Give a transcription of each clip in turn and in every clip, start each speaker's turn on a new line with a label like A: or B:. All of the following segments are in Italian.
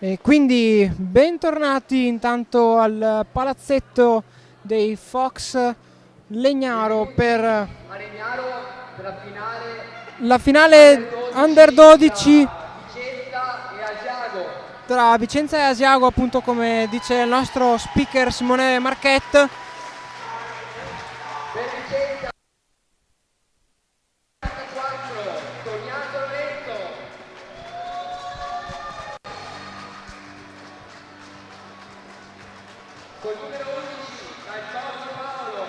A: E quindi bentornati intanto al palazzetto dei Fox Legnaro per la finale Under 12 tra Vicenza e Asiago, appunto come dice il nostro speaker Simone Marchette.
B: Col numero 11 dal Giorgio Paolo,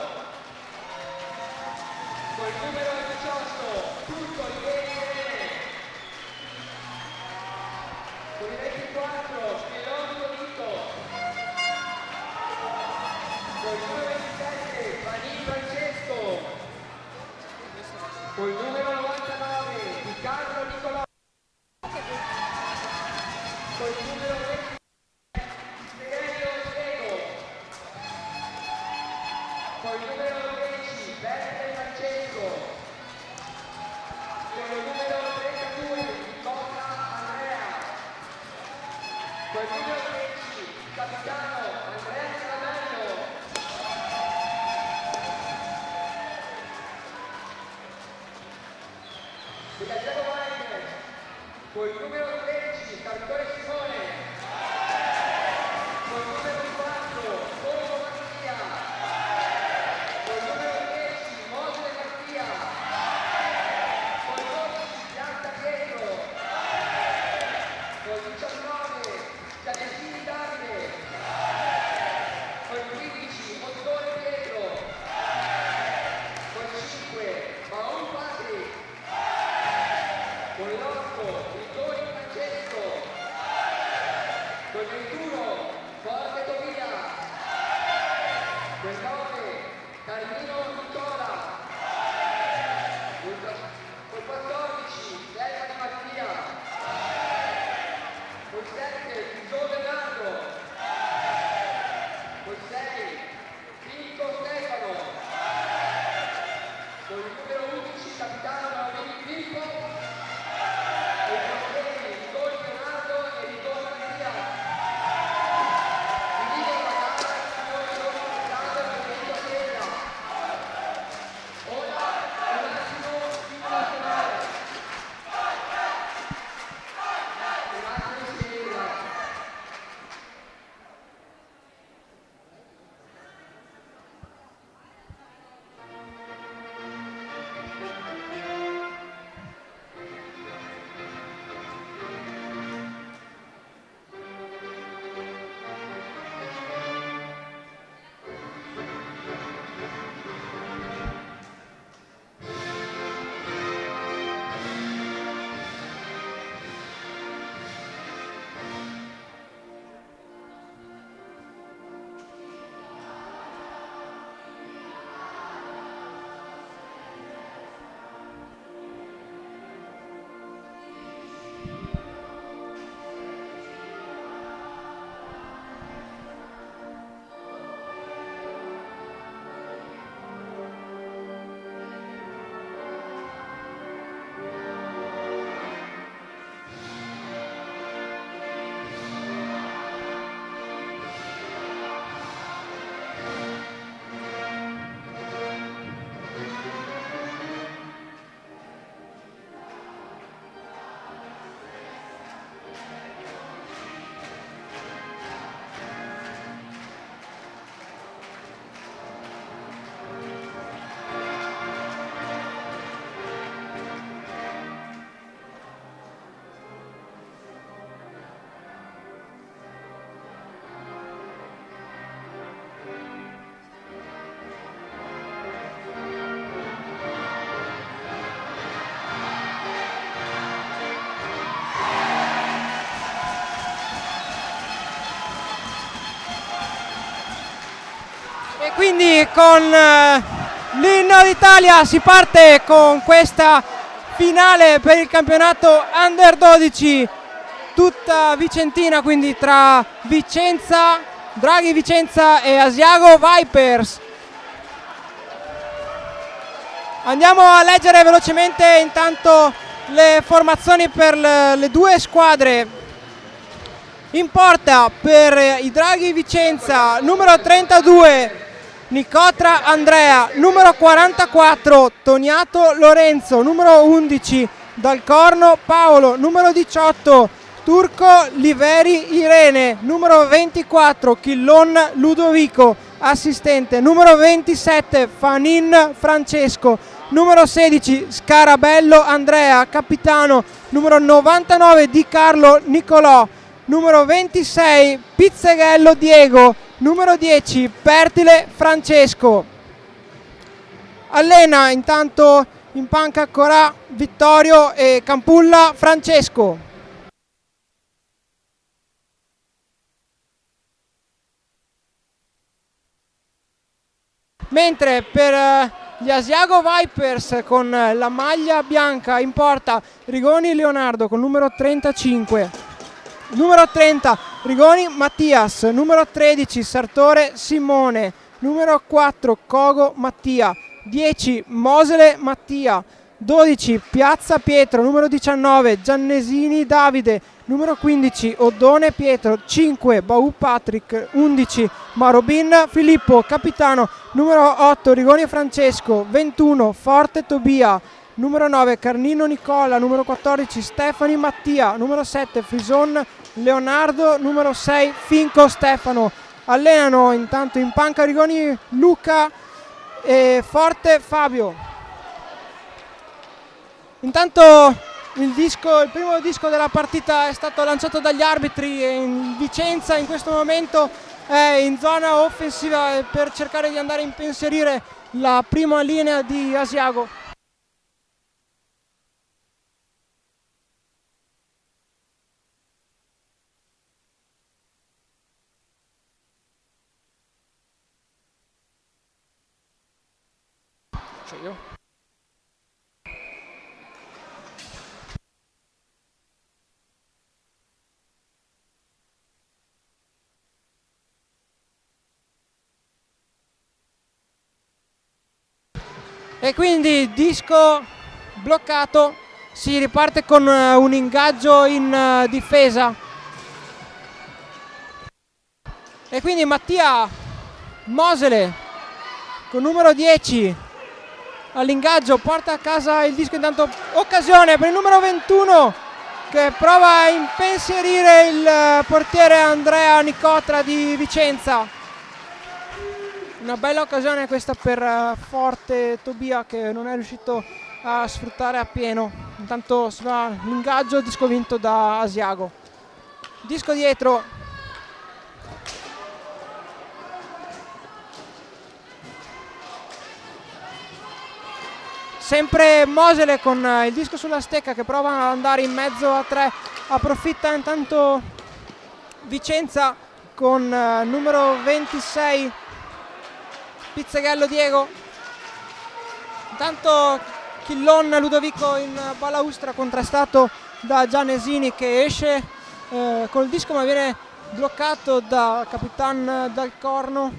B: col numero 18 tutto il Rene, con il 24 Spironi Bonito, col numero 27 Vanini Francesco, col numero 99 Riccardo Nicolò, col numero 20 con il numero 10 Berta Francesco, con il numero 32 Nicola Andrea, con il numero 10 capitano Andrea Salamagno, Villaggio Wagner, con il numero 13 Cantore Simone, con il numero 4 Paolo Mattia, con il numero 10 Mosè Mattia, con il 12 Pianta Pietro, con il 19 Gianesini Davide, con il 15 Ottone Pietro, con il 5 Maon Patrick, con l'8 Vittorio Francesco, con il 21 Forte Tobia, con il 9 Carmino Nicola, col 14 Selva di Mattia, col 7 Gio Leonardo, col 6 Pinto Stefano, con il numero 11 capitano Marini Filippo, e i portieri Nicola Leonardo e Nicola Mattia. Finito la gara, signori, sono portato al momento a sera. Ora un attimo fino alla finale. Un attimo di sera.
A: E quindi con l'inno d'Italia si parte con questa finale per il campionato Under 12 tutta vicentina, quindi tra Vicenza, Draghi Vicenza e Asiago Vipers. Andiamo a leggere velocemente intanto le formazioni per le due squadre. In porta per i Draghi Vicenza, numero 32 Nicotra Andrea, numero 44 Toniato Lorenzo, numero 11 Dal Corno Paolo, numero 18 Turco Liveri Irene, numero 24 Chillon Ludovico, assistente, numero 27 Fanin Francesco, numero 16 Scarabello Andrea, capitano, numero 99 Di Carlo Nicolò, numero 26 Pizzeghello Diego, numero 10 Pertile Francesco. Allena intanto in panca Corà Vittorio e Campulla Francesco. Mentre per gli Asiago Vipers con la maglia bianca in porta Rigoni Leonardo con numero 35, numero 30 Rigoni Mattias, numero 13 Sartore Simone, numero 4 Cogo Mattia, 10 Mosele Mattia, 12 Piazza Pietro, numero 19 Giannesini Davide, numero 15 Oddone Pietro, 5 Bau Patrick, 11 Marobin Filippo, capitano, numero 8 Rigoni Francesco, 21 Forte Tobia, numero 9 Carnino Nicola, numero 14 Stefani Mattia, numero 7 Frison Leonardo, numero 6 Finco Stefano. Allenano intanto in panca Rigoni Luca e Forte Fabio. Intanto il primo disco della partita è stato lanciato dagli arbitri e in Vicenza in questo momento è in zona offensiva per cercare di andare a impensierire la prima linea di Asiago. E quindi disco bloccato, si riparte con un ingaggio in difesa. E quindi Mattia Mosele con numero 10 all'ingaggio porta a casa il disco. Intanto occasione per il numero 21 che prova a impensierire il portiere Andrea Nicotra di Vicenza. Una bella occasione questa per Forte Tobia che non è riuscito a sfruttare appieno. Intanto si va l'ingaggio, disco vinto da Asiago. Disco dietro. Sempre Mosele con il disco sulla stecca che prova ad andare in mezzo a 3. Approfitta intanto Vicenza con numero 26 Pizzeghello Diego. Intanto Chillon Ludovico in balaustra contrastato da Giannesini che esce col disco ma viene bloccato da Capitan Dal Corno.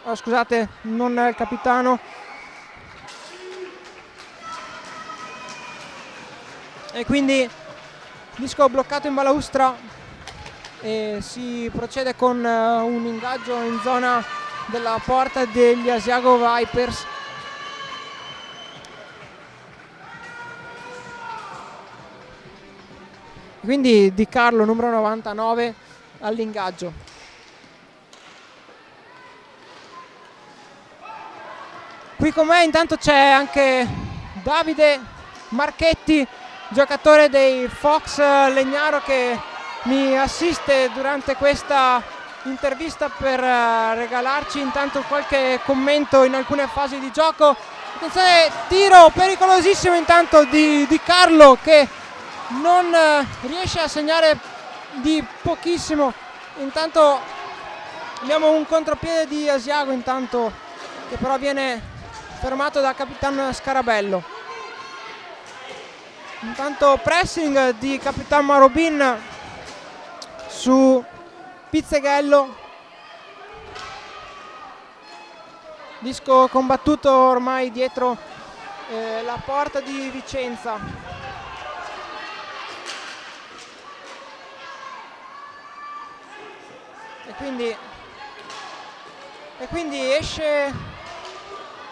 A: Oh, scusate, non è il capitano. E quindi disco bloccato in balaustra e si procede con un ingaggio in zona della porta degli Asiago Vipers. Quindi Di Carlo numero 99 all'ingaggio. Qui con me intanto c'è anche Davide Marchetti, giocatore dei Fox Legnaro, che mi assiste durante questa intervista per regalarci intanto qualche commento in alcune fasi di gioco. Attenzione, tiro pericolosissimo intanto di Carlo che non riesce a segnare di pochissimo. Intanto abbiamo un contropiede di Asiago intanto che però viene fermato da Capitan Scarabello. Intanto pressing di Capitan Marobin su Pizzeghello. Disco combattuto ormai dietro la porta di Vicenza. e quindi esce,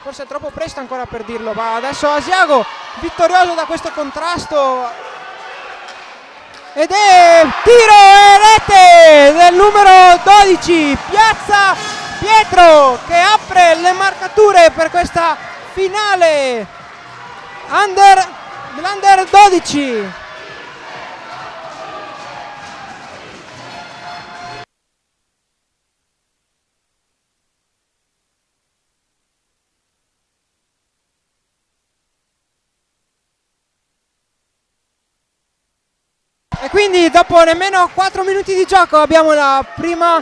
A: forse è troppo presto ancora per dirlo, ma adesso Asiago vittorioso da questo contrasto, ed è tiro e rete del numero 12 Piazza Pietro, che apre le marcature per questa finale dell'Under 12. E quindi dopo nemmeno 4 minuti di gioco abbiamo la prima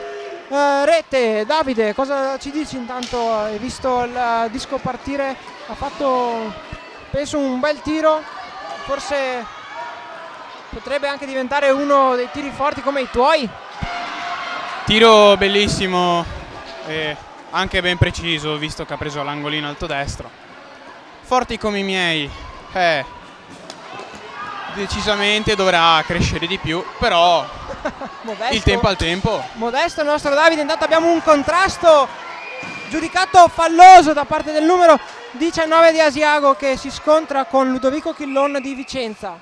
A: rete. Davide, cosa ci dici intanto? Hai visto il disco partire, ha fatto penso un bel tiro, forse potrebbe anche diventare uno dei tiri forti come i tuoi.
C: Tiro bellissimo e anche ben preciso, visto che ha preso l'angolino alto destro. Forti come i miei, decisamente dovrà crescere di più, però
A: Modesto,
C: il tempo al tempo.
A: Modesto il nostro Davide. Intanto abbiamo un contrasto giudicato falloso da parte del numero 19 di Asiago, che si scontra con Ludovico Chillon di Vicenza,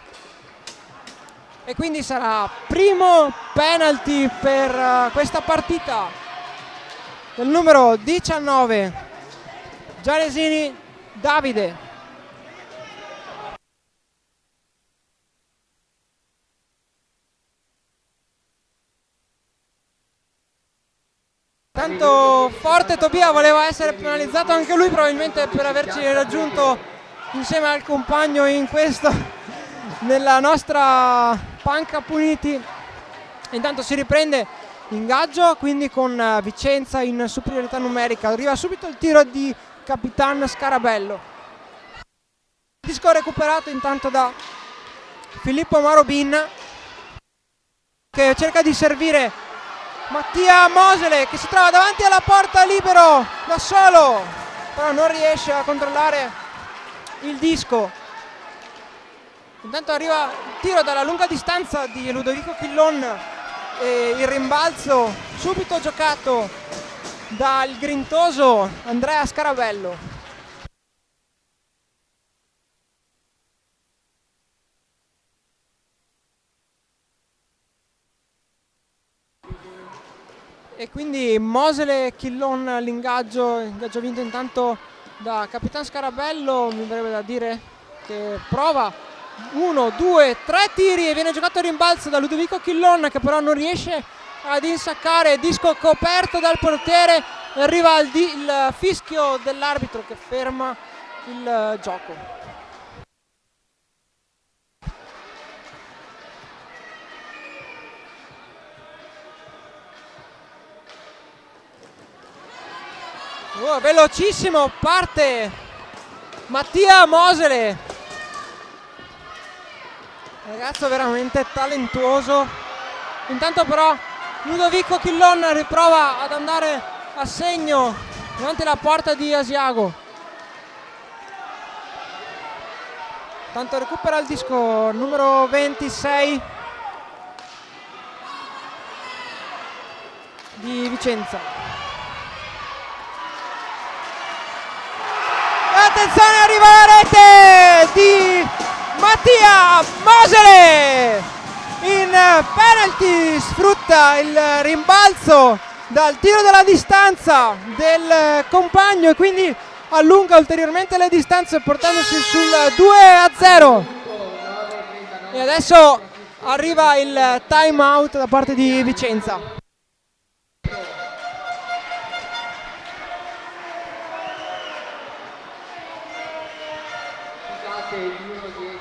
A: e quindi sarà primo penalty per questa partita del numero 19 Gianesini Davide. Tanto forte Tobia voleva essere penalizzato anche lui, probabilmente per averci raggiunto insieme al compagno in questo nella nostra panca puniti. Intanto si riprende l'ingaggio, quindi con Vicenza in superiorità numerica. Arriva subito il tiro di Capitan Scarabello. Disco recuperato intanto da Filippo Marobin, che cerca di servire Mattia Mosele, che si trova davanti alla porta libero da solo, però non riesce a controllare il disco. Intanto arriva il tiro dalla lunga distanza di Ludovico Chillon e il rimbalzo subito giocato dal grintoso Andrea Scarabello. E quindi Mosele e Chillon l'ingaggio vinto intanto da Capitan Scarabello. Mi verrebbe da dire che prova 1, 2, 3 tiri e viene giocato il rimbalzo da Ludovico Chillon, che però non riesce ad insaccare. Disco coperto dal portiere, arriva il fischio dell'arbitro che ferma il gioco. Velocissimo parte Mattia Mosele, ragazzo veramente talentuoso. Intanto però Ludovico Chillon riprova ad andare a segno davanti alla porta di Asiago. Tanto recupera il disco numero 26 di Vicenza. Attenzione, arriva la rete di Mattia Mosele in penalty, sfrutta il rimbalzo dal tiro dalla distanza del compagno e quindi allunga ulteriormente le distanze, portandosi sul 2-0. E adesso arriva il time out da parte di Vicenza.
B: Il numero 10,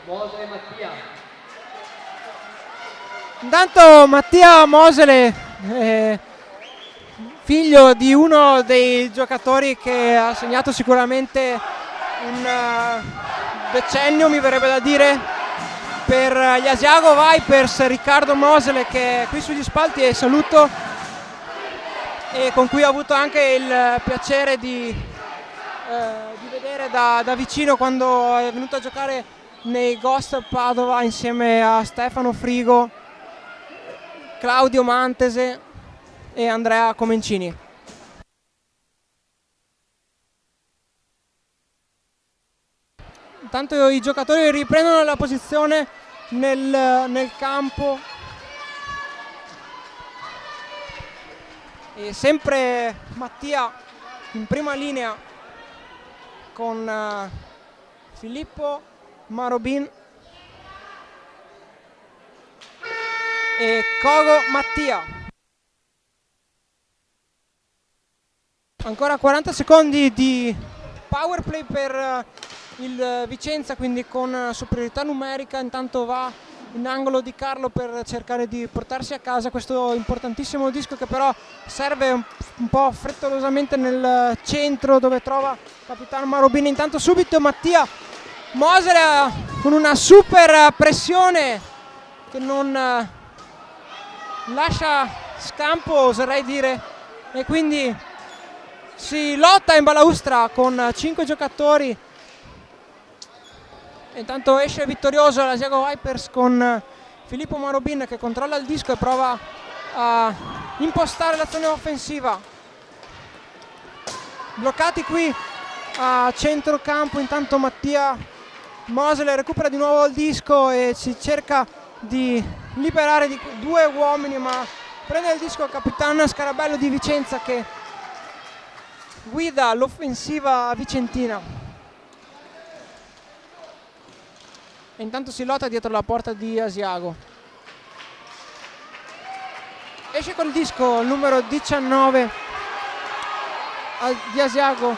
B: Mosele Mattia.
A: Intanto Mattia Mosele, figlio di uno dei giocatori che ha segnato sicuramente un decennio, mi verrebbe da dire, per gli Asiago Vipers, Riccardo Mosele, che è qui sugli spalti e saluto, e con cui ho avuto anche il piacere di vedere da vicino quando è venuto a giocare nei Ghost Padova insieme a Stefano Frigo, Claudio Mantese e Andrea Comencini. Intanto i giocatori riprendono la posizione nel campo e sempre Mattia in prima linea con Filippo Marobin e Cogo Mattia. Ancora 40 secondi di power play per il Vicenza, quindi con superiorità numerica. Intanto va in angolo Di Carlo per cercare di portarsi a casa questo importantissimo disco, che però serve un po' frettolosamente nel centro dove trova capitano Marobin. Intanto subito Mattia Mosele con una super pressione che non lascia scampo, oserei dire, e quindi si lotta in balaustra con 5 giocatori. Intanto esce vittorioso l'Asiago Vipers con Filippo Marobin che controlla il disco e prova a impostare l'azione offensiva. Bloccati qui a centrocampo, intanto Mattia Mosele recupera di nuovo il disco e si cerca di liberare di 2 uomini, ma prende il disco il capitano Scarabello di Vicenza che guida l'offensiva vicentina. E intanto si lotta dietro la porta di Asiago. Esce col disco il numero 19 di Asiago,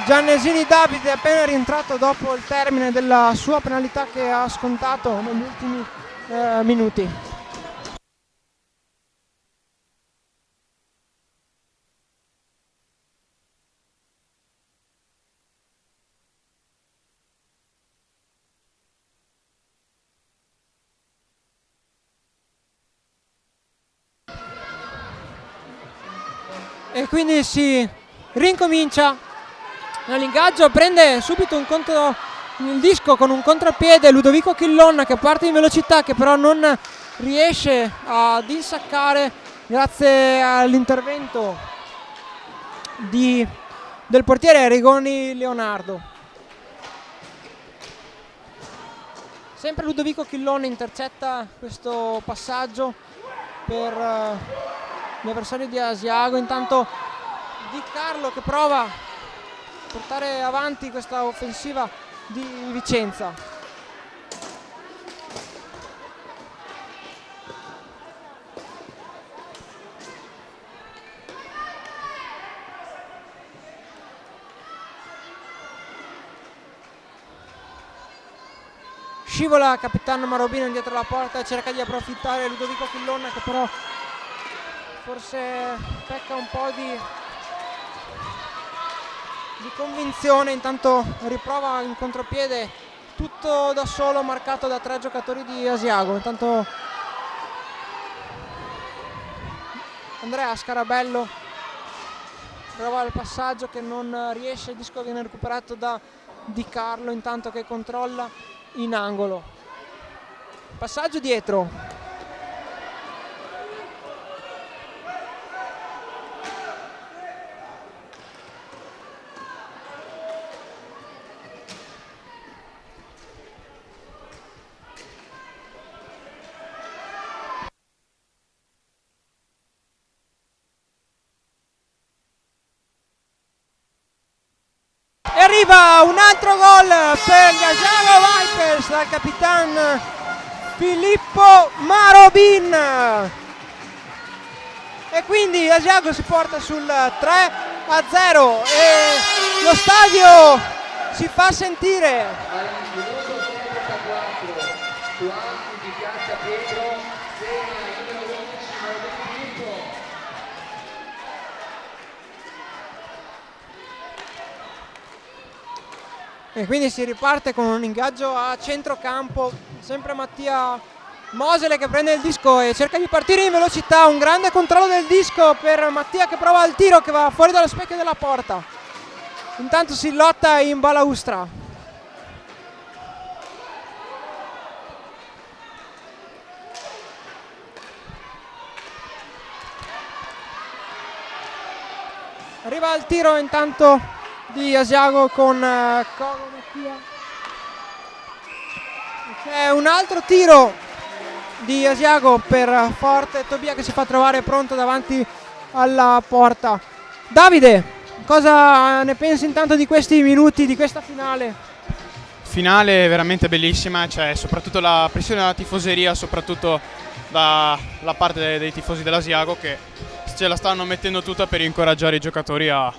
A: Giannesini Davide, appena rientrato dopo il termine della sua penalità che ha scontato negli ultimi minuti. E quindi si rincomincia l'ingaggio, prende subito il disco con un contropiede Ludovico Chillon che parte in velocità, che però non riesce ad insaccare grazie all'intervento del portiere Rigoni Leonardo. Sempre Ludovico Chillon intercetta questo passaggio per gli avversari di Asiago. Intanto Di Carlo che prova a portare avanti questa offensiva di Vicenza. Scivola capitano Marobin dietro la porta e cerca di approfittare Ludovico Chillon, che però forse pecca un po' di convinzione. Intanto riprova in contropiede tutto da solo, marcato da 3 giocatori di Asiago. Intanto Andrea Scarabello prova il passaggio che non riesce, il disco viene recuperato da Di Carlo, intanto che controlla in angolo. Passaggio dietro. E arriva un altro gol per gli Asiago Vipers dal capitano Filippo Marobin. E quindi Asiago si porta sul 3-0 e lo stadio si fa sentire.
B: Minuto 34, su Alti di Piazza Pietro, segna il numero 11 Marobin Filippo.
A: E quindi si riparte con un ingaggio a centrocampo, sempre Mattia Mosele che prende il disco e cerca di partire in velocità. Un grande controllo del disco per Mattia che prova il tiro che va fuori dallo specchio della porta. Intanto si lotta in balaustra. Arriva il tiro intanto di Asiago con Cogo Mattia. C'è un altro tiro di Asiago per Forte. Tobia che si fa trovare pronto davanti alla porta. Davide, cosa ne pensi intanto di questi minuti, di questa finale?
C: Finale veramente bellissima, c'è soprattutto la pressione della tifoseria, soprattutto dalla parte dei tifosi dell'Asiago, che ce la stanno mettendo tutta per incoraggiare i giocatori a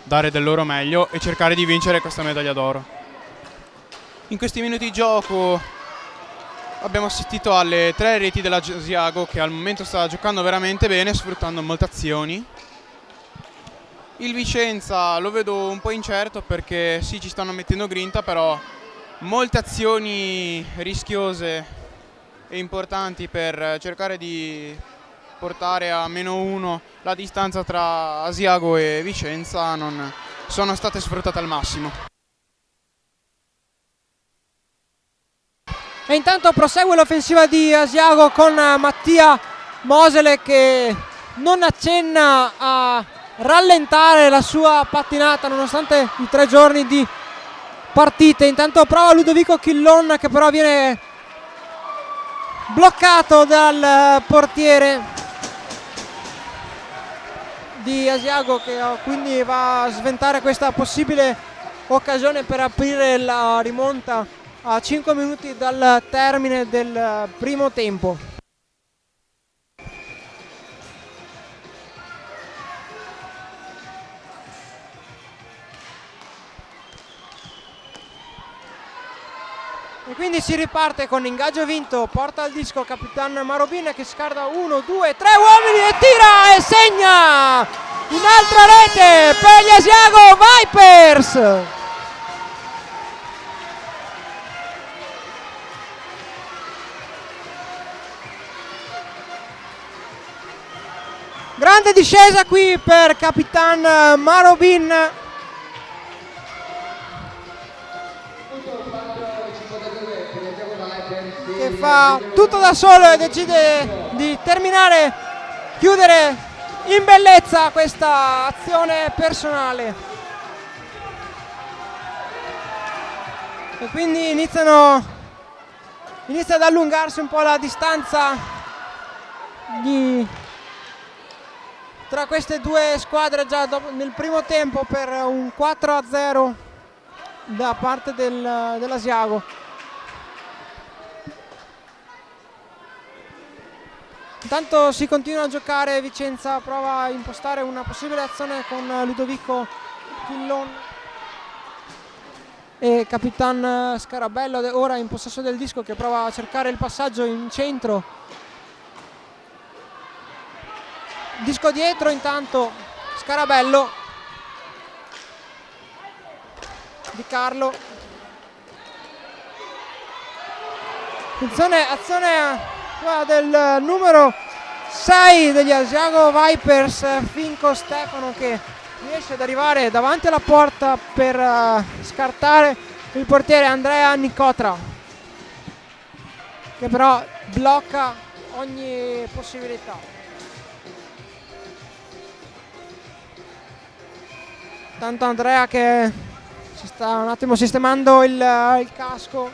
C: dare del loro meglio e cercare di vincere questa medaglia d'oro. In questi minuti di gioco abbiamo assistito alle 3 reti dell'Asiago, che al momento sta giocando veramente bene, sfruttando molte azioni. Il Vicenza lo vedo un po' incerto perché sì, ci stanno mettendo grinta, però molte azioni rischiose e importanti per cercare di portare a -1 la distanza tra Asiago e Vicenza non sono state sfruttate al massimo.
A: E intanto prosegue l'offensiva di Asiago con Mattia Mosele che non accenna a rallentare la sua pattinata nonostante i 3 giorni di partite. Intanto prova Ludovico Chillon che però viene bloccato dal portiere di Asiago, che quindi va a sventare questa possibile occasione per aprire la rimonta a 5 minuti dal termine del primo tempo. E quindi si riparte con ingaggio vinto, porta al disco Capitan Marobin che scarta 1, 2, 3 uomini e tira e segna! Un'altra rete per gli Asiago Vipers! Grande discesa qui per Capitan Marobin, che fa tutto da solo e decide di chiudere in bellezza questa azione personale. E quindi inizia ad allungarsi un po' la distanza tra queste due squadre già nel primo tempo per un 4-0 da parte dell'Asiago. Intanto si continua a giocare, Vicenza prova a impostare una possibile azione con Ludovico Chillon e Capitan Scarabello ora in possesso del disco, che prova a cercare il passaggio in centro. Disco dietro, intanto Scarabello, Di Carlo, azione del numero 6 degli Asiago Vipers, Finco Stefano, che riesce ad arrivare davanti alla porta per scartare il portiere Andrea Nicotra, che però blocca ogni possibilità. Tanto Andrea che si sta un attimo sistemando il casco.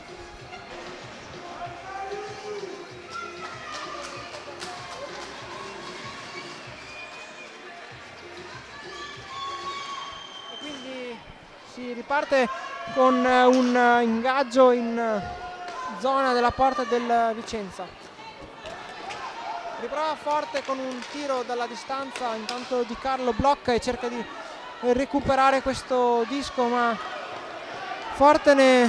A: E quindi si riparte con un ingaggio in zona della porta del Vicenza. Riprova Forte con un tiro dalla distanza, intanto Di Carlo blocca e cerca di recuperare questo disco, ma Forte ne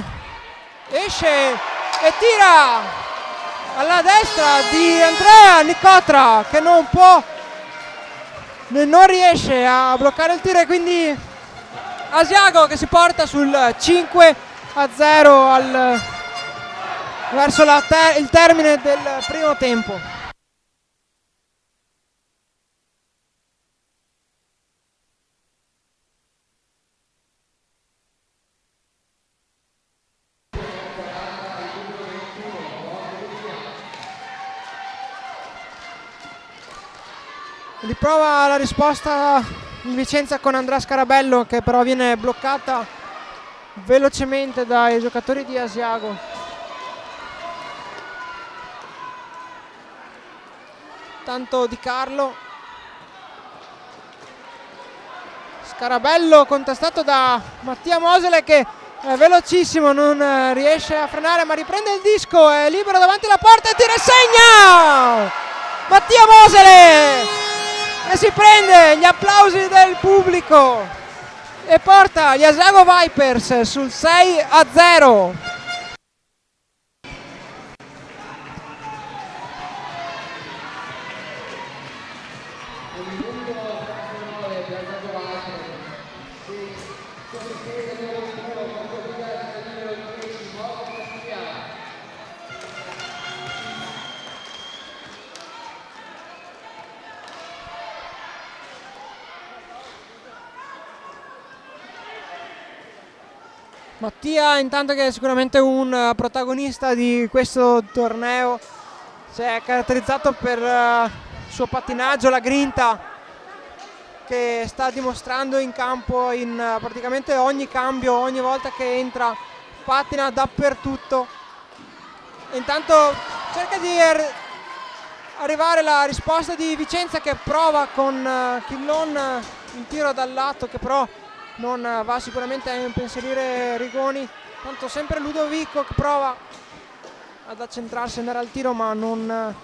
A: esce e tira alla destra di Andrea Nicotra, che non riesce a bloccare il tiro, e quindi Asiago che si porta sul 5-0 verso il termine del primo tempo. Riprova la risposta il Vicenza con Andrea Scarabello, che però viene bloccata velocemente dai giocatori di Asiago. Tanto Di Carlo, Scarabello contestato da Mattia Mosele, che è velocissimo, non riesce a frenare, ma riprende il disco, è libero davanti alla porta e tira e segna Mattia Mosele, e si prende gli applausi del pubblico e porta gli Asiago Vipers sul 6-0. Mattia, intanto, che è sicuramente un protagonista di questo torneo, si è caratterizzato per il suo pattinaggio, la grinta che sta dimostrando in campo in praticamente ogni cambio, ogni volta che entra, pattina dappertutto. E intanto cerca di arrivare la risposta di Vicenza, che prova con Chillon il tiro dal lato, che però non va sicuramente a impensierire Rigoni. Tanto sempre Ludovico che prova ad accentrarsi, andare al tiro, ma non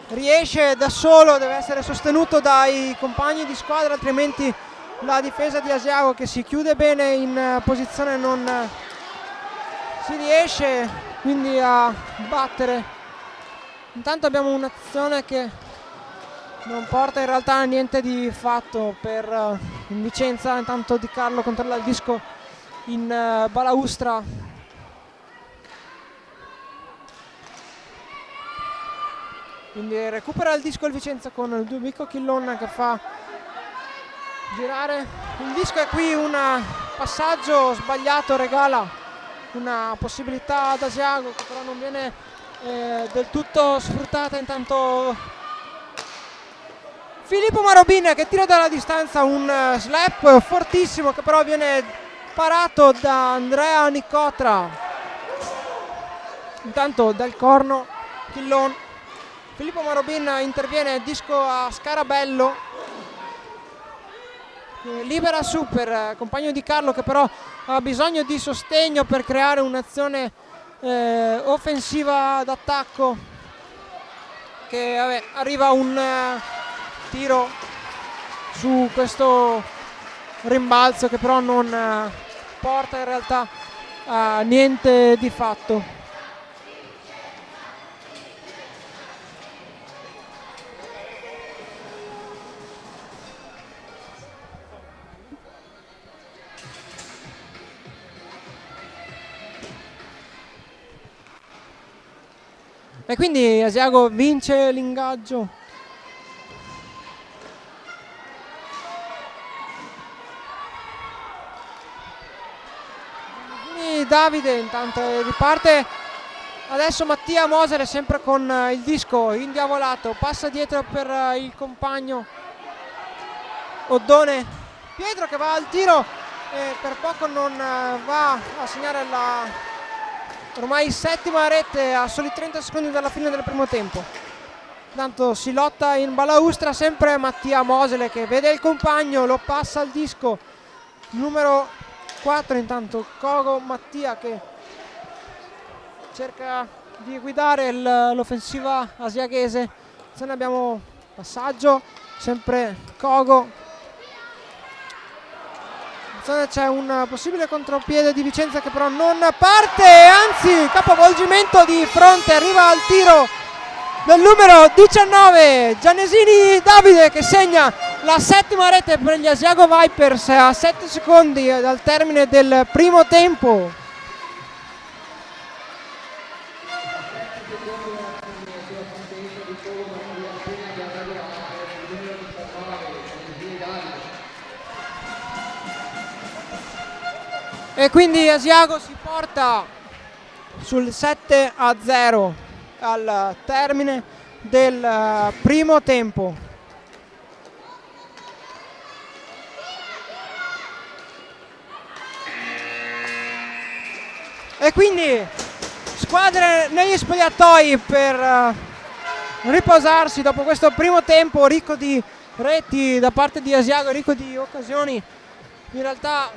A: riesce da solo, deve essere sostenuto dai compagni di squadra, altrimenti la difesa di Asiago, che si chiude bene in posizione, non si riesce quindi a battere. Intanto abbiamo un'azione che non porta in realtà a niente di fatto per Vicenza. Intanto Di Carlo controlla il disco in balaustra, quindi recupera il disco il Vicenza con Ludovico Chillon che fa girare il disco, e qui un passaggio sbagliato regala una possibilità ad Asiago, che però non viene del tutto sfruttata. Intanto Filippo Marobin che tira dalla distanza un slap fortissimo, che però viene parato da Andrea Nicotra. Intanto dal corno Chillon, Filippo Marobin interviene, disco a Scarabello, libera su per compagno Di Carlo, che però ha bisogno di sostegno per creare un'azione offensiva d'attacco, che arriva un tiro su questo rimbalzo, che però non porta in realtà a niente di fatto. E quindi Asiago vince l'ingaggio. Davide intanto riparte adesso Mattia Mosele, sempre con il disco indiavolato, passa dietro per il compagno Oddone Pietro, che va al tiro e per poco non va a segnare la ormai settima rete a soli 30 secondi dalla fine del primo tempo. Tanto si lotta in balaustra, sempre Mattia Mosele che vede il compagno, lo passa al disco numero 4. Intanto Cogo Mattia che cerca di guidare l'offensiva asiaghese. Se ne abbiamo passaggio, sempre Cogo. C'è un possibile contropiede di Vicenza che però non parte, anzi capovolgimento di fronte, arriva al tiro del numero 19 Giannesini Davide, che segna la settima rete per gli Asiago Vipers a 7 secondi dal termine del primo tempo. E quindi Asiago si porta sul 7-0 al termine del primo tempo. E quindi squadre negli spogliatoi per riposarsi dopo questo primo tempo ricco di reti da parte di Asiago, ricco di occasioni. In realtà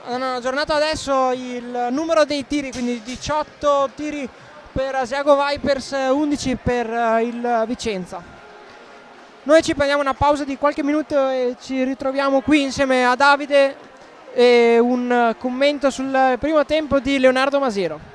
A: hanno aggiornato adesso il numero dei tiri, quindi 18 tiri per Asiago Vipers, 11 per il Vicenza. Noi ci prendiamo una pausa di qualche minuto e ci ritroviamo qui insieme a Davide e un commento sul primo tempo di Leonardo Masiero.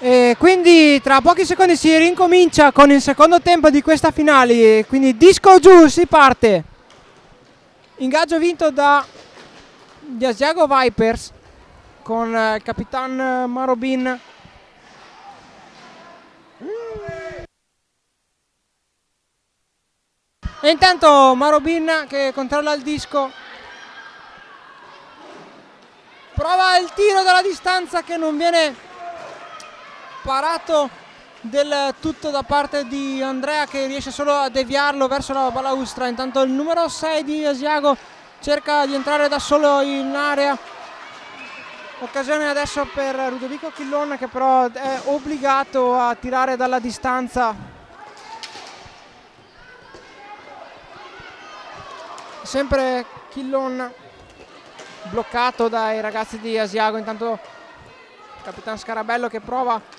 A: E quindi tra pochi secondi si rincomincia con il secondo tempo di questa finale, quindi disco giù, si parte. Ingaggio vinto gli Asiago Vipers con il capitan Marobin. E intanto Marobin che controlla il disco, prova il tiro dalla distanza che non viene parato del tutto da parte di Andrea, che riesce solo a deviarlo verso la balaustra. Intanto il numero 6 di Asiago cerca di entrare da solo in area. Occasione adesso per Ludovico Chillon, che però è obbligato a tirare dalla distanza. Sempre Chillon bloccato dai ragazzi di Asiago. Intanto il Capitan Scarabello che prova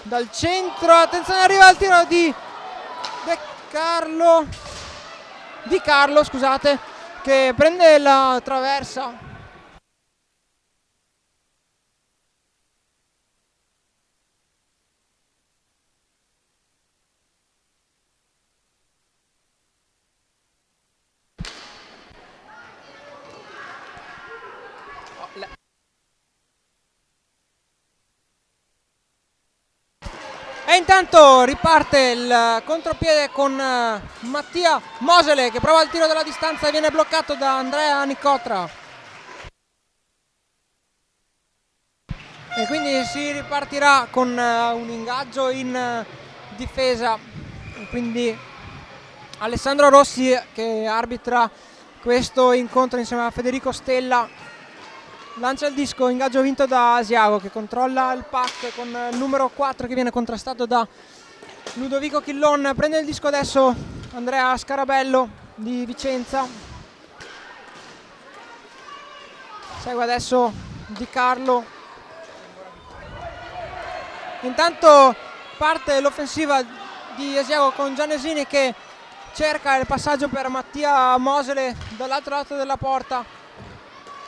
A: dal centro, attenzione, arriva il tiro di Carlo, scusate, che prende la traversa. E intanto riparte il contropiede con Mattia Mosele che prova il tiro dalla distanza e viene bloccato da Andrea Nicotra. E quindi si ripartirà con un ingaggio in difesa. E quindi Alessandro Rossi, che arbitra questo incontro insieme a Federico Stella, lancia il disco. Ingaggio vinto da Asiago, che controlla il pack con il numero 4 che viene contrastato da Ludovico Chillon. Prende il disco adesso Andrea Scarabello di Vicenza. Segue adesso Di Carlo. Intanto parte l'offensiva di Asiago con Giannesini che cerca il passaggio per Mattia Mosele dall'altro lato della porta.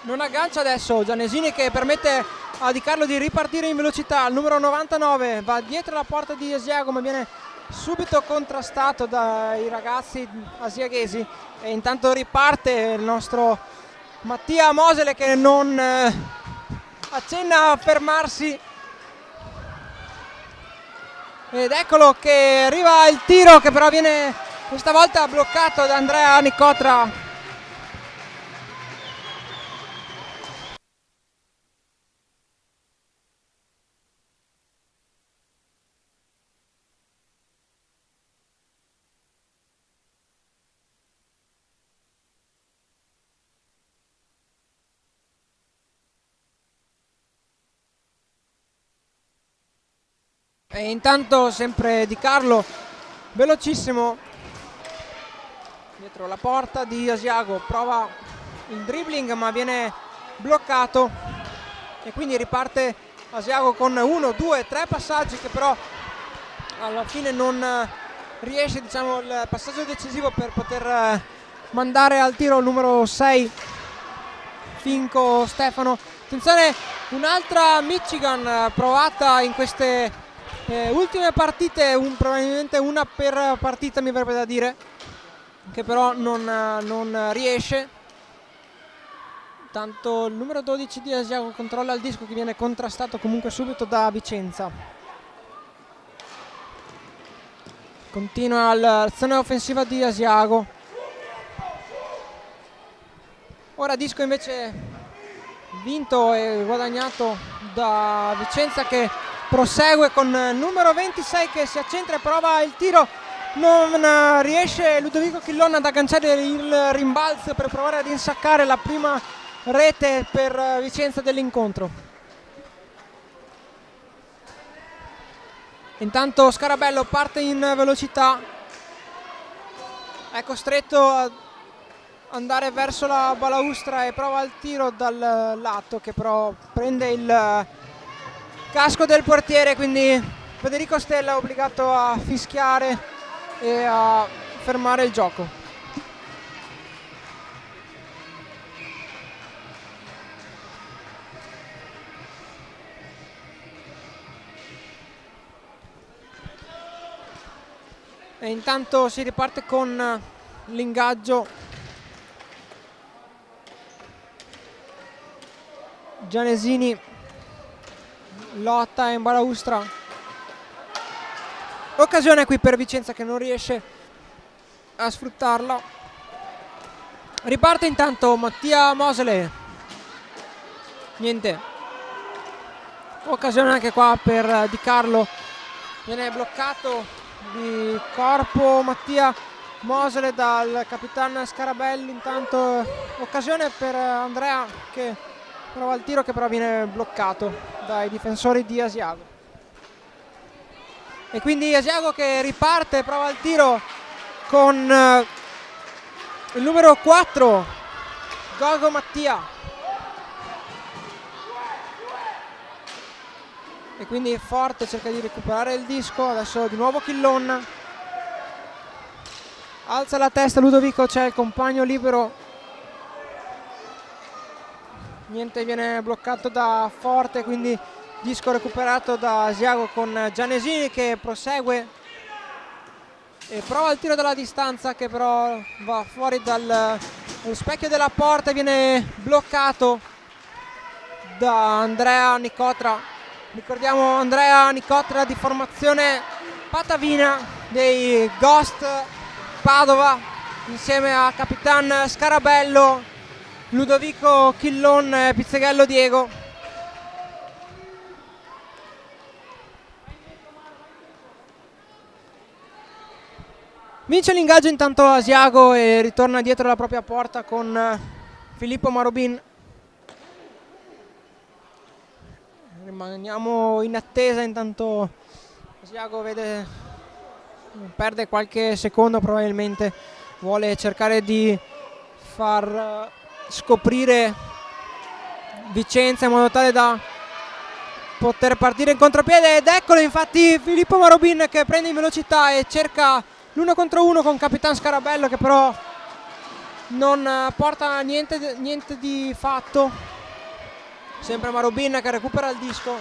A: Non aggancia adesso Giannesini, che permette a Di Carlo di ripartire in velocità. Il numero 99 va dietro la porta di Asiago, ma viene subito contrastato dai ragazzi asiaghesi. E intanto riparte il nostro Mattia Mosele, che non accenna a fermarsi. Ed eccolo che arriva il tiro, che però viene questa volta bloccato da Andrea Nicotra. E intanto sempre Di Carlo velocissimo dietro la porta di Asiago, prova il dribbling ma viene bloccato e quindi riparte Asiago con 1, 2, 3 passaggi, che però alla fine non riesce, diciamo, il passaggio decisivo per poter mandare al tiro il numero 6 Finco Stefano. Attenzione, un'altra Michigan provata in queste ultime partite, probabilmente una per partita mi verrebbe da dire, che però non riesce. Tanto il numero 12 di Asiago controlla il disco, che viene contrastato comunque subito da Vicenza. Continua l'azione offensiva di Asiago. Ora disco invece vinto e guadagnato da Vicenza, che prosegue con il numero 26 che si accentra e prova il tiro. Non riesce Ludovico Chillon ad agganciare il rimbalzo per provare ad insaccare la prima rete per Vicenza dell'incontro. Intanto Scarabello parte in velocità, è costretto a andare verso la balaustra e prova il tiro dal lato, che però prende il casco del portiere, quindi Federico Stella è obbligato a fischiare e a fermare il gioco. E intanto si riparte con l'ingaggio. Gianesini lotta in balaustra. Occasione qui per Vicenza che non riesce a sfruttarla. Riparte intanto Mattia Mosele. Niente. Occasione anche qua per Di Carlo. Viene bloccato di corpo Mattia Mosele dal capitano Scarabelli. Intanto occasione per Andrea che prova il tiro, che però viene bloccato dai difensori di Asiago. E quindi Asiago che riparte, prova il tiro con il numero 4 Gogo Mattia. E quindi Forte cerca di recuperare il disco. Adesso di nuovo Chillon. Alza la testa Ludovico, c'è il compagno libero. Niente, viene bloccato da Forte, quindi disco recuperato da Asiago con Gianesini che prosegue e prova il tiro dalla distanza, che però va fuori dallo specchio della porta e viene bloccato da Andrea Nicotra. Ricordiamo Andrea Nicotra di formazione patavina dei Ghost Padova insieme a Capitan Scarabello, Ludovico Chillon e Pizzeghello Diego. Vince l'ingaggio intanto Asiago e ritorna dietro la propria porta con Filippo Marobin. Rimaniamo in attesa, intanto Asiago perde qualche secondo, probabilmente vuole cercare di far scoprire Vicenza in modo tale da poter partire in contropiede, ed eccolo infatti Filippo Marobin che prende in velocità e cerca l'1 contro 1 con Capitan Scarabello, che però non porta niente di fatto. Sempre Marobin che recupera il disco,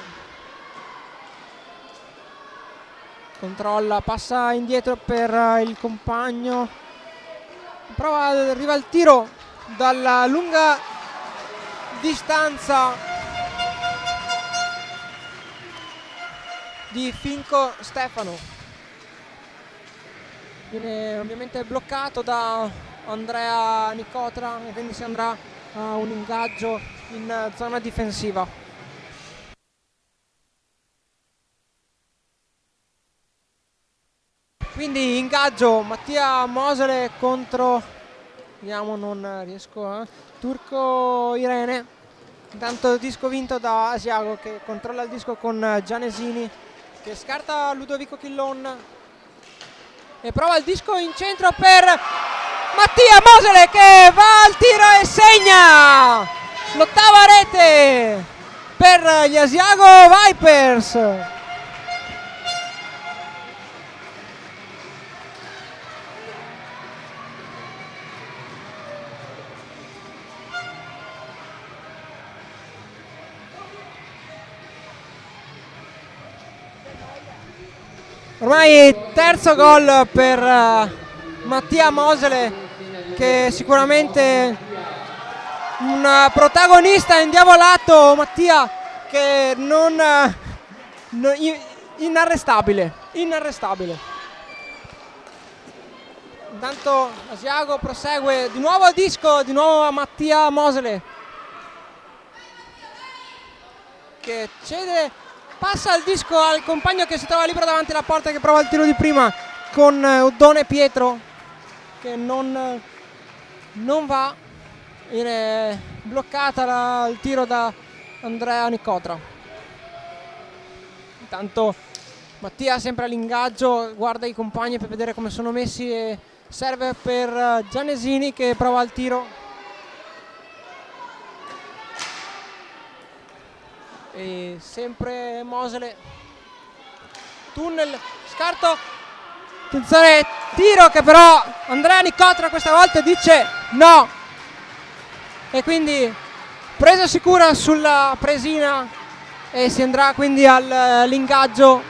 A: controlla, passa indietro per il compagno, arriva il tiro dalla lunga distanza di Finco Stefano. Viene ovviamente bloccato da Andrea Nicotra e quindi si andrà a un ingaggio in zona difensiva. Quindi ingaggio Mattia Mosele contro, vediamo, non riesco, Turco Irene. Intanto disco vinto da Asiago che controlla il disco con Gianesini che scarta Ludovico Chillon e prova il disco in centro per Mattia Mosele che va al tiro e segna l'8ª rete per gli Asiago Vipers. Ormai terzo gol per Mattia Mosele, che sicuramente un protagonista indiavolato. Mattia che inarrestabile. Intanto Asiago prosegue, di nuovo a disco, di nuovo a Mattia Mosele che cede, passa il disco al compagno che si trova libero davanti alla porta, che prova il tiro di prima con Oddone Pietro che non va, viene bloccata il tiro da Andrea Nicotra. Intanto Mattia sempre all'ingaggio, guarda i compagni per vedere come sono messi e serve per Gianesini che prova il tiro. E sempre Mosele, tunnel, scarto, attenzione, tiro che però Andrea Nicotra questa volta dice no e quindi presa sicura sulla presina e si andrà quindi all'ingaggio.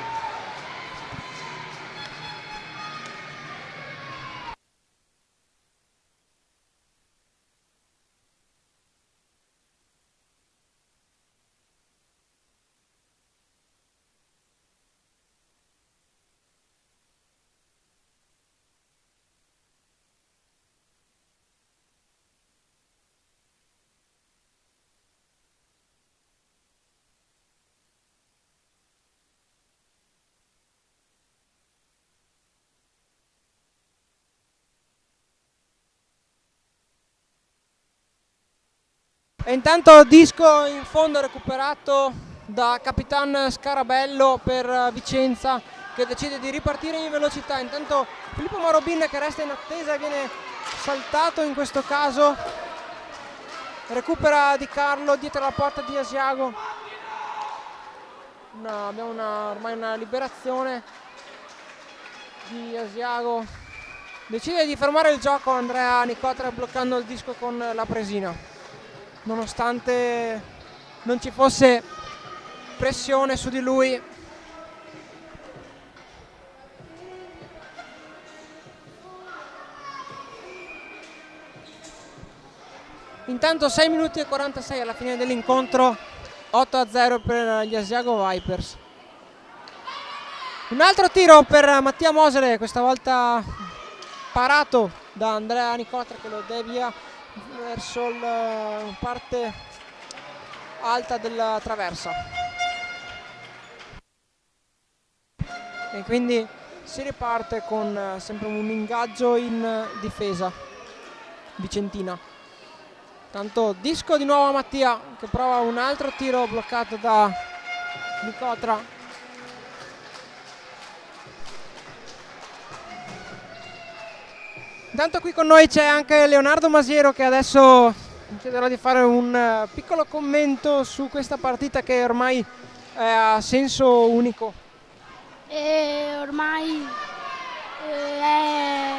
A: E intanto disco in fondo recuperato da Capitan Scarabello per Vicenza, che decide di ripartire in velocità. Intanto Filippo Marobin, che resta in attesa, viene saltato in questo caso. Recupera Di Carlo dietro la porta di Asiago. Abbiamo ormai una liberazione di Asiago. Decide di fermare il gioco Andrea Nicotra, bloccando il disco con la presina, nonostante non ci fosse pressione su di lui. Intanto 6 minuti e 46 alla fine dell'incontro, 8-0 per gli Asiago Vipers. Un altro tiro per Mattia Mosele, questa volta parato da Andrea Nicotra, che lo devia verso la parte alta della traversa. E quindi si riparte con sempre un ingaggio in difesa vicentina. Tanto disco di nuovo a Mattia, che prova un altro tiro bloccato da Nicotra. Intanto qui con noi c'è anche Leonardo Masiero, che adesso chiederò di fare un piccolo commento su questa partita che ormai ha senso unico.
D: E ormai è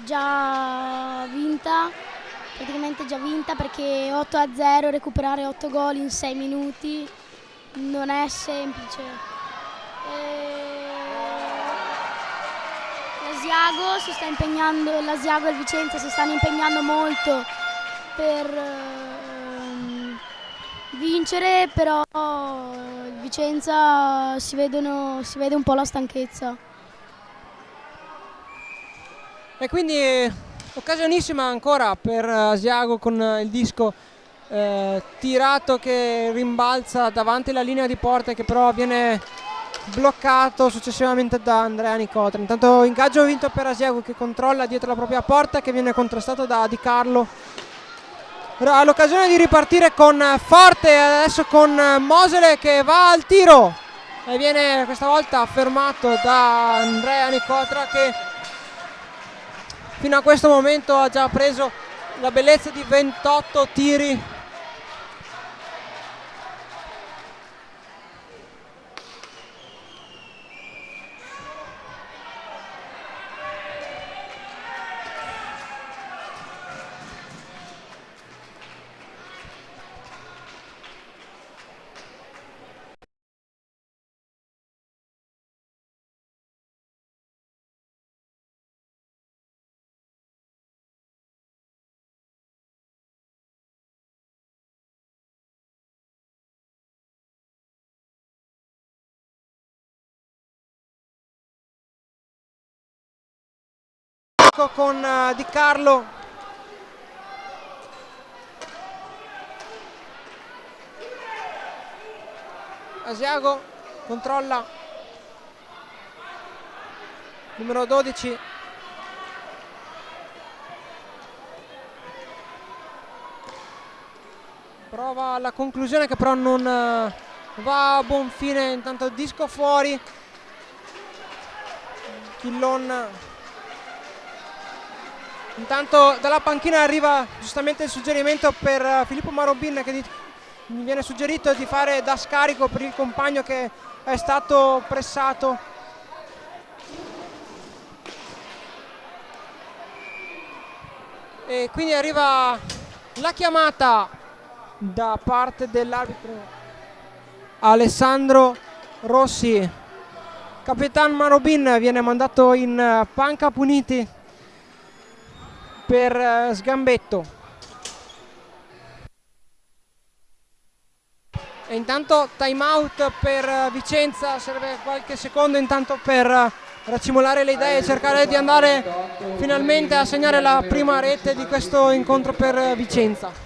D: già vinta, praticamente già vinta, perché 8-0, recuperare 8 gol in 6 minuti non è semplice. L'Asiago e il Vicenza si stanno impegnando molto per vincere, però il Vicenza si vede un po' la stanchezza.
A: E quindi occasionissima ancora per Asiago, con il disco tirato che rimbalza davanti alla linea di porta, che però viene bloccato successivamente da Andrea Nicotra. Intanto ingaggio vinto per Asiago, che controlla dietro la propria porta, che viene contrastato da Di Carlo. Ha l'occasione di ripartire con forte, adesso con Mosele, che va al tiro e viene questa volta fermato da Andrea Nicotra, che fino a questo momento ha già preso la bellezza di 28 tiri. Con Di Carlo, Asiago controlla, numero 12, prova la conclusione, che però non va a buon fine. Intanto disco fuori, Chillon. Intanto dalla panchina arriva giustamente il suggerimento per Filippo Marobin, che mi viene suggerito di fare da scarico per il compagno che è stato pressato. E quindi arriva la chiamata da parte dell'arbitro Alessandro Rossi. Capitan Marobin viene mandato in panca puniti per sgambetto. E intanto time out per Vicenza, serve qualche secondo intanto per raccimolare le idee e cercare di andare finalmente a segnare la prima rete di questo incontro per Vicenza.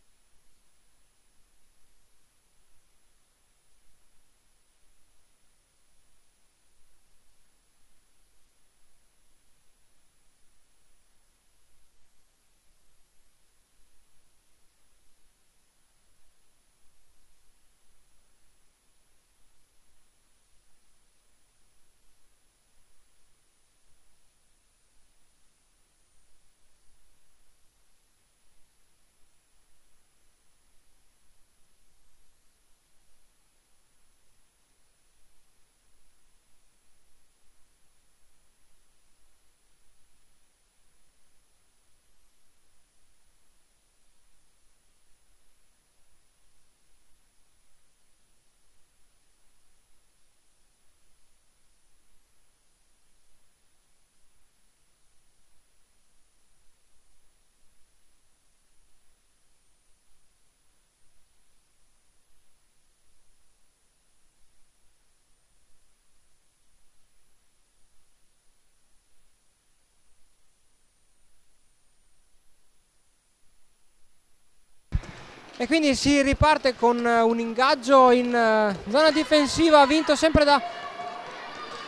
A: E quindi si riparte con un ingaggio in zona difensiva, vinto sempre da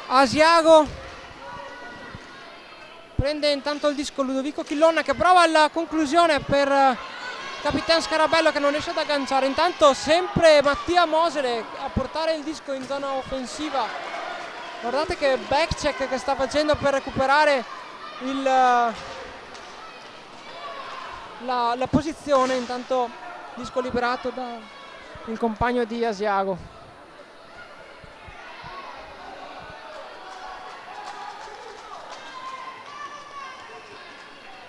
A: Asiago. Prende intanto il disco Ludovico Chillon, che prova alla conclusione per Capitan Scarabello, che non riesce ad agganciare. Intanto sempre Mattia Mosele a portare il disco in zona offensiva. Guardate che backcheck che sta facendo per recuperare la posizione. Intanto disco liberato dal compagno di Asiago.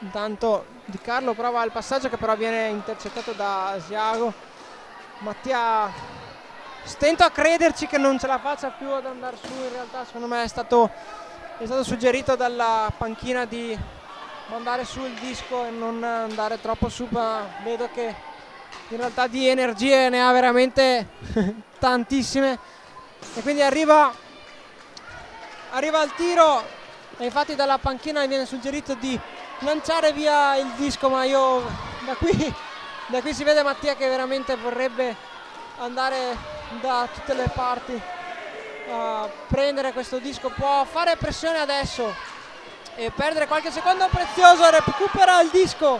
A: Intanto Di Carlo prova il passaggio, che però viene intercettato da Asiago. Mattia stento a crederci che non ce la faccia più ad andare su. In realtà secondo me è stato suggerito dalla panchina di mandare su il disco e non andare troppo su, ma vedo che in realtà di energie ne ha veramente tantissime, e quindi arriva al tiro, e infatti dalla panchina gli viene suggerito di lanciare via il disco, ma io da qui si vede Mattia che veramente vorrebbe andare da tutte le parti a prendere questo disco. Può fare pressione adesso e perdere qualche secondo prezioso. Recupera il disco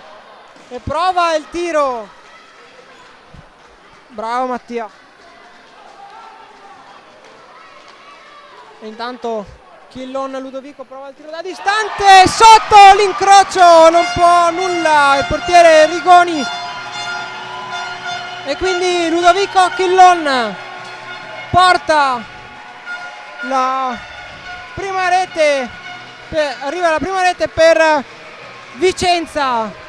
A: e prova il tiro. Bravo Mattia. E intanto Chillon Ludovico prova il tiro da distante, sotto l'incrocio, non può nulla il portiere Rigoni, e quindi Ludovico Chillon porta la prima rete, arriva alla prima rete per Vicenza.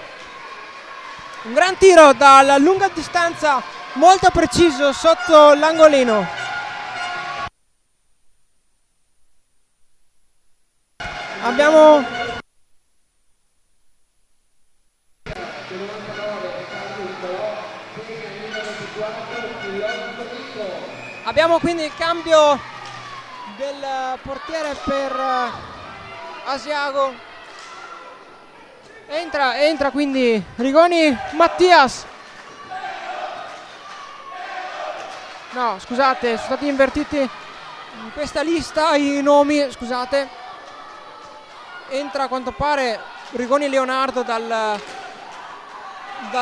A: Un gran tiro dalla lunga distanza, molto preciso sotto l'angolino. Abbiamo quindi il cambio del portiere per Asiago. Entra quindi Rigoni Mattias. No, scusate, sono stati invertiti in questa lista i nomi, scusate. Entra a quanto pare Rigoni Leonardo dal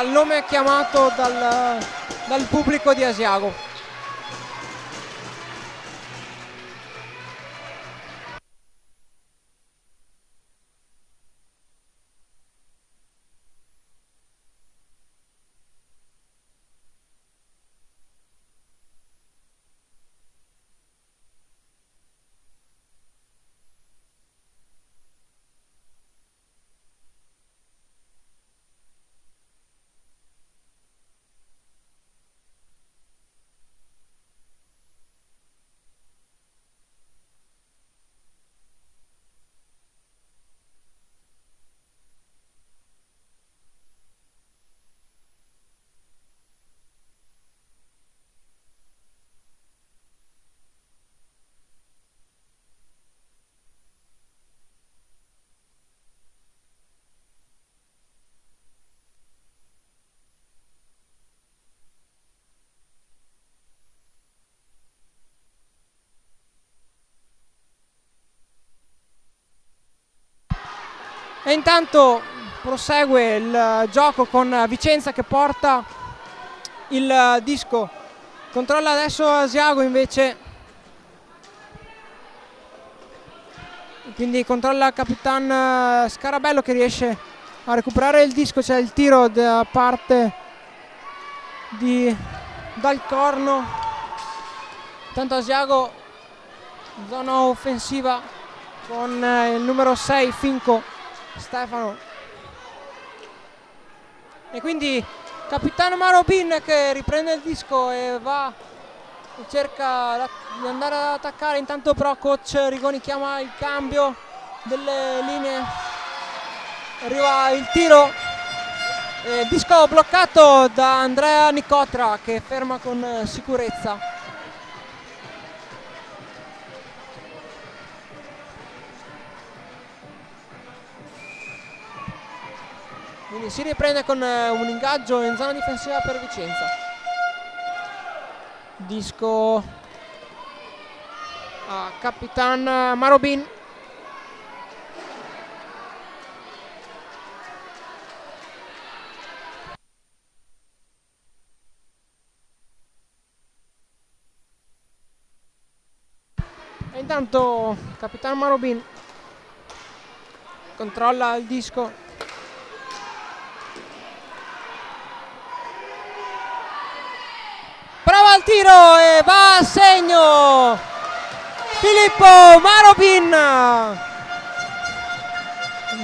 A: nome chiamato dal pubblico di Asiago. E intanto prosegue il gioco con Vicenza che porta il disco. Controlla adesso Asiago invece. Quindi controlla Capitan Scarabello, che riesce a recuperare il disco. C'è il tiro da parte dal corno. Intanto Asiago zona offensiva con il numero 6 Finco Stefano, e quindi Capitano Marobin che riprende il disco e va e cerca di andare ad attaccare. Intanto però coach Rigoni chiama il cambio delle linee. Arriva il tiro, disco bloccato da Andrea Nicotra che ferma con sicurezza. Quindi si riprende con un ingaggio in zona difensiva per Vicenza. Disco a Capitan Marobin. E intanto Capitan Marobin controlla il disco. Prova al tiro e va a segno Filippo Marobin,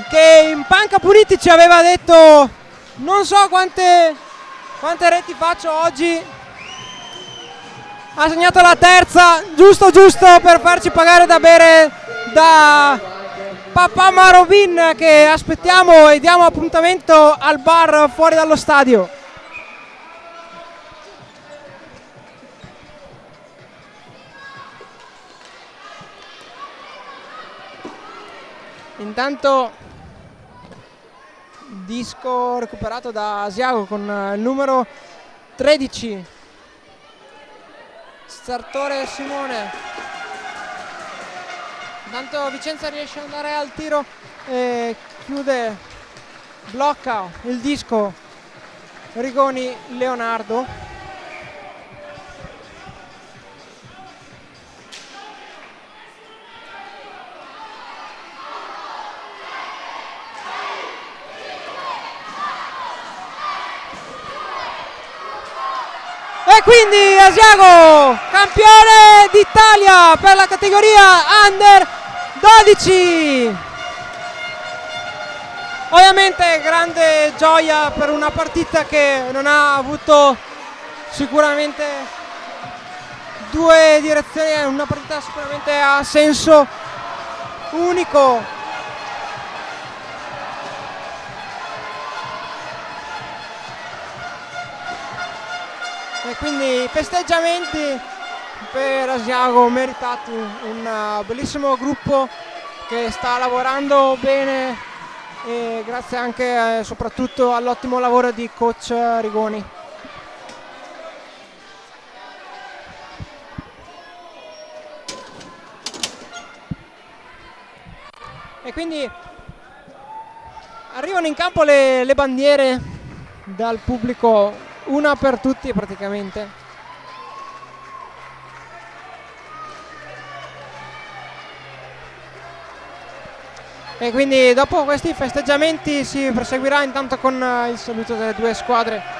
A: che in panca Puliti ci aveva detto non so quante reti faccio oggi. Ha segnato la terza, giusto per farci pagare da bere da papà Marobin, che aspettiamo e diamo appuntamento al bar fuori dallo stadio. Intanto disco recuperato da Asiago con il numero 13, Sartore Simone. Intanto Vicenza riesce ad andare al tiro e chiude, blocca il disco Rigoni Leonardo. E quindi Asiago, campione d'Italia per la categoria Under 12. Ovviamente grande gioia per una partita che non ha avuto sicuramente due direzioni, una partita sicuramente a senso unico. E quindi festeggiamenti per Asiago meritati, un bellissimo gruppo che sta lavorando bene, e grazie anche soprattutto all'ottimo lavoro di coach Rigoni. E quindi arrivano in campo le bandiere dal pubblico, una per tutti praticamente. E quindi dopo questi festeggiamenti si proseguirà intanto con il saluto delle due squadre.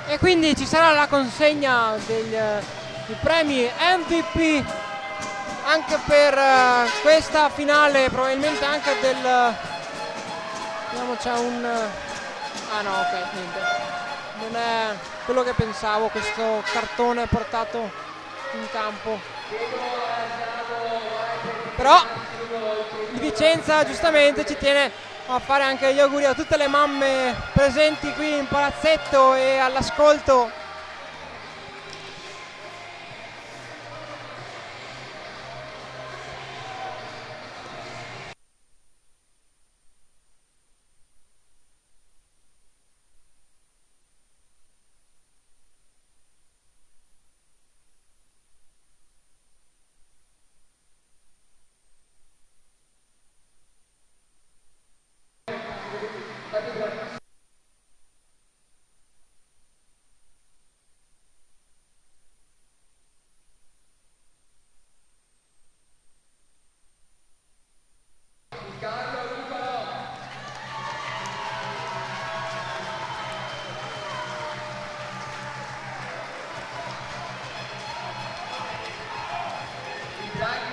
A: E quindi ci sarà la consegna dei premi MVP anche per questa finale, probabilmente anche del... Vediamo, c'è un... Ah no, ok, niente. Non è quello che pensavo, questo cartone portato in campo. Però di Vicenza giustamente ci tiene a fare anche gli auguri a tutte le mamme presenti qui in palazzetto e all'ascolto.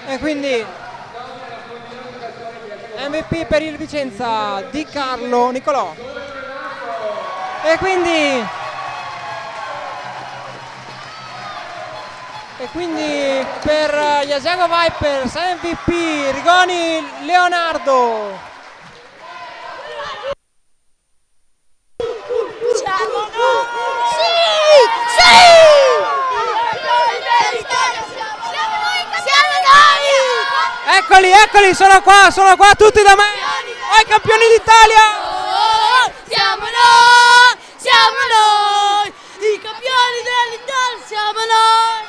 A: E quindi MVP per il Vicenza Di Carlo Nicolò. E quindi per gli Asiago Vipers MVP Rigoni Leonardo. Eccoli, sono qua tutti da me. I campioni d'Italia.
E: Siamo noi, i campioni dell'Italia, siamo noi.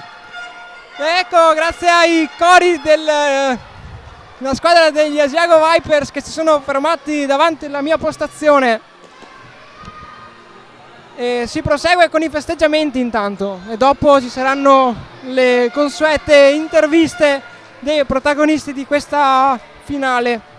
A: Ecco, grazie ai cori della squadra degli Asiago Vipers che si sono fermati davanti alla mia postazione. E si prosegue con i festeggiamenti intanto e dopo ci saranno le consuete interviste dei protagonisti di questa finale.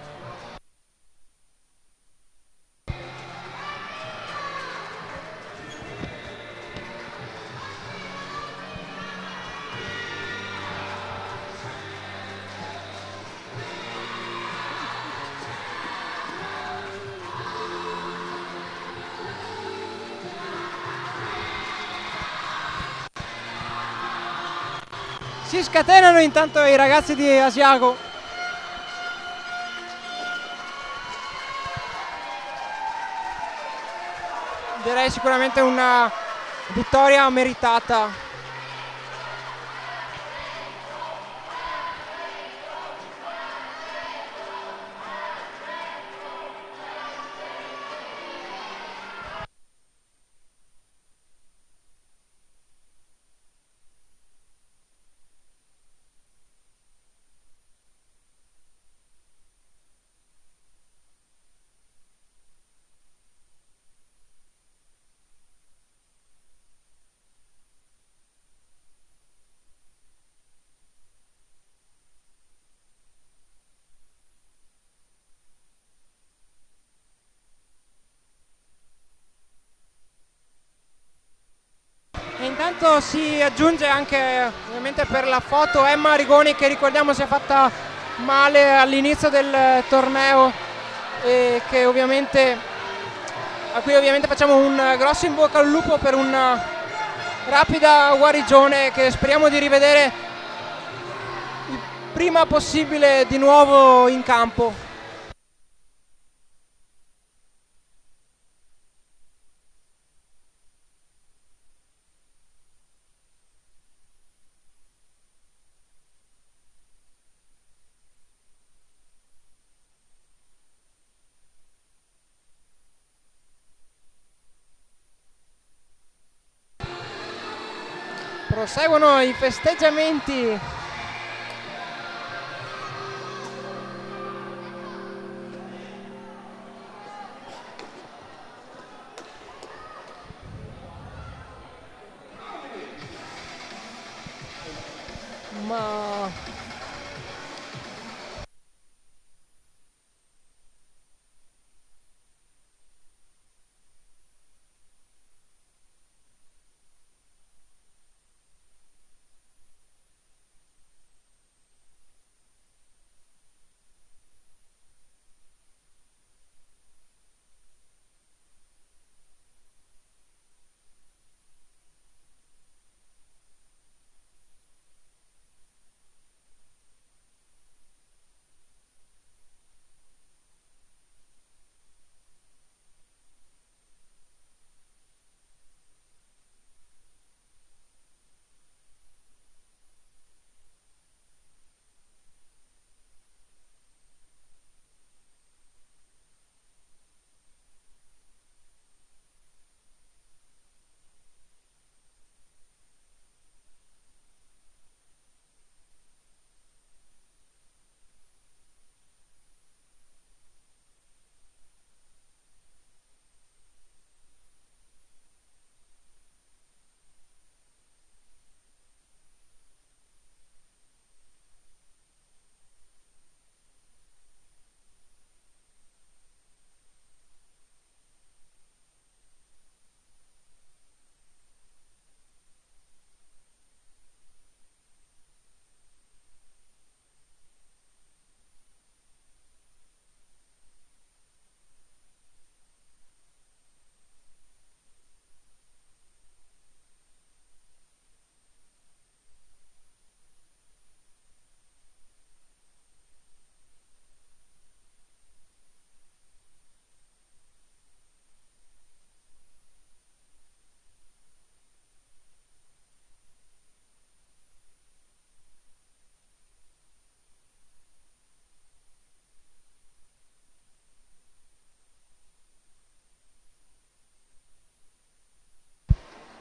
A: Si scatenano intanto i ragazzi di Asiago. Direi sicuramente una vittoria meritata. E intanto si aggiunge anche ovviamente per la foto Emma Rigoni, che ricordiamo si è fatta male all'inizio del torneo e che a cui ovviamente facciamo un grosso in bocca al lupo per una rapida guarigione che speriamo di rivedere il prima possibile di nuovo in campo. Proseguono i festeggiamenti. Ma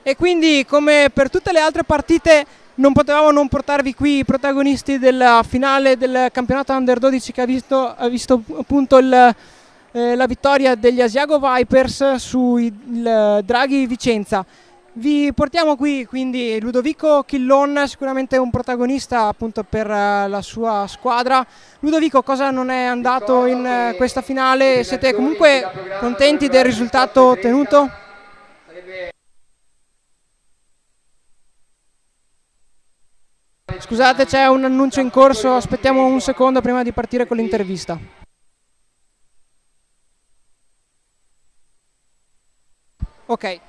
A: E quindi, come per tutte le altre partite, non potevamo non portarvi qui i protagonisti della finale del campionato Under 12 che ha visto appunto la vittoria degli Asiago Vipers sui Draghi Vicenza. Vi portiamo qui quindi Ludovico Chillon, sicuramente un protagonista appunto per la sua squadra. Ludovico, cosa non è andato in questa finale? Siete comunque contenti del risultato ottenuto? Scusate, c'è un annuncio in corso, aspettiamo un secondo prima di partire con l'intervista. Ok.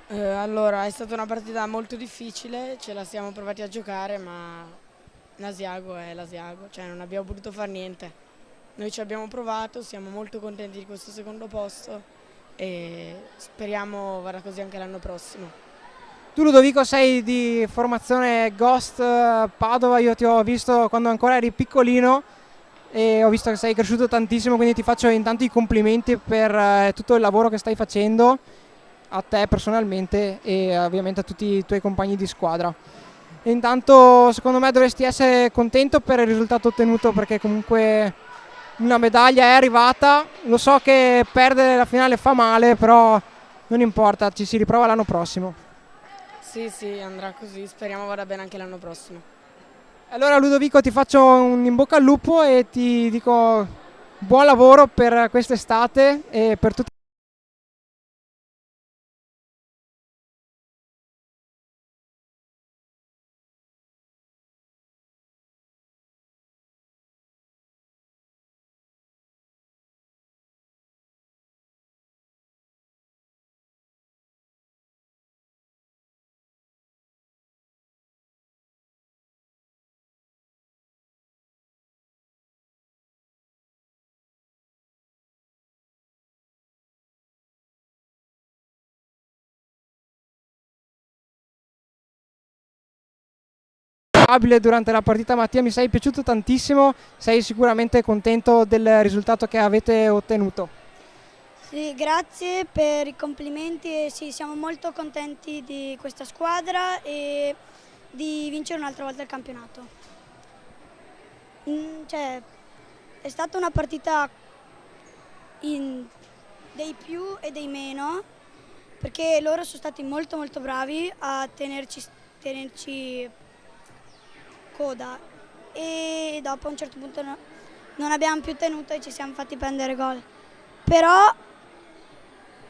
F: Allora, è stata una partita molto difficile, ce la siamo provati a giocare, ma l'Asiago è l'Asiago, cioè non abbiamo potuto fare niente. Noi ci abbiamo provato, siamo molto contenti di questo secondo posto e speriamo vada così anche l'anno prossimo.
A: Tu Ludovico sei di formazione Ghost Padova, io ti ho visto quando ancora eri piccolino e ho visto che sei cresciuto tantissimo, quindi ti faccio intanto i complimenti per tutto il lavoro che stai facendo, a te personalmente e ovviamente a tutti i tuoi compagni di squadra. E intanto secondo me dovresti essere contento per il risultato ottenuto, perché comunque una medaglia è arrivata. Lo so che perdere la finale fa male, però non importa, ci si riprova l'anno prossimo.
F: Sì, andrà così, speriamo vada bene anche l'anno prossimo.
A: Allora Ludovico, ti faccio un in bocca al lupo e ti dico buon lavoro per quest'estate e per tutti. Durante la partita. Mattia, mi sei piaciuto tantissimo, sei sicuramente contento del risultato che avete ottenuto?
D: Sì, grazie per i complimenti e sì, siamo molto contenti di questa squadra e di vincere un'altra volta il campionato. Cioè, è stata una partita dei più e dei meno, perché loro sono stati molto bravi a tenerci coda e dopo a un certo punto non abbiamo più tenuto e ci siamo fatti prendere gol. Però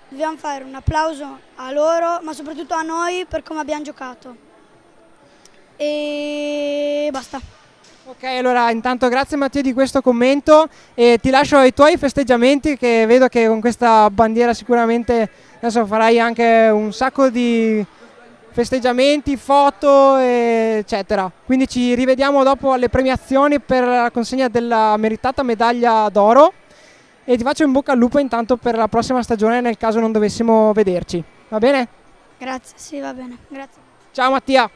D: dobbiamo fare un applauso a loro, ma soprattutto a noi per come abbiamo giocato. E basta.
A: Ok, allora intanto grazie Mattia di questo commento e ti lascio ai tuoi festeggiamenti, che vedo che con questa bandiera sicuramente adesso farai anche un sacco di festeggiamenti, foto eccetera. Quindi ci rivediamo dopo alle premiazioni per la consegna della meritata medaglia d'oro e ti faccio in bocca al lupo intanto per la prossima stagione nel caso non dovessimo vederci. Va bene?
D: Grazie, sì, va bene. Grazie.
A: Ciao Mattia.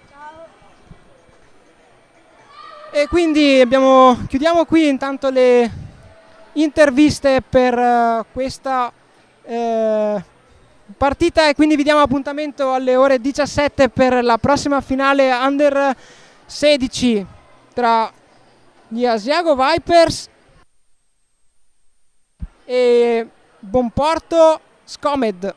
A: E quindi chiudiamo qui intanto le interviste per questa partita e quindi vi diamo appuntamento alle ore 17 per la prossima finale Under 16 tra gli Asiago Vipers e Bonporto Scomed.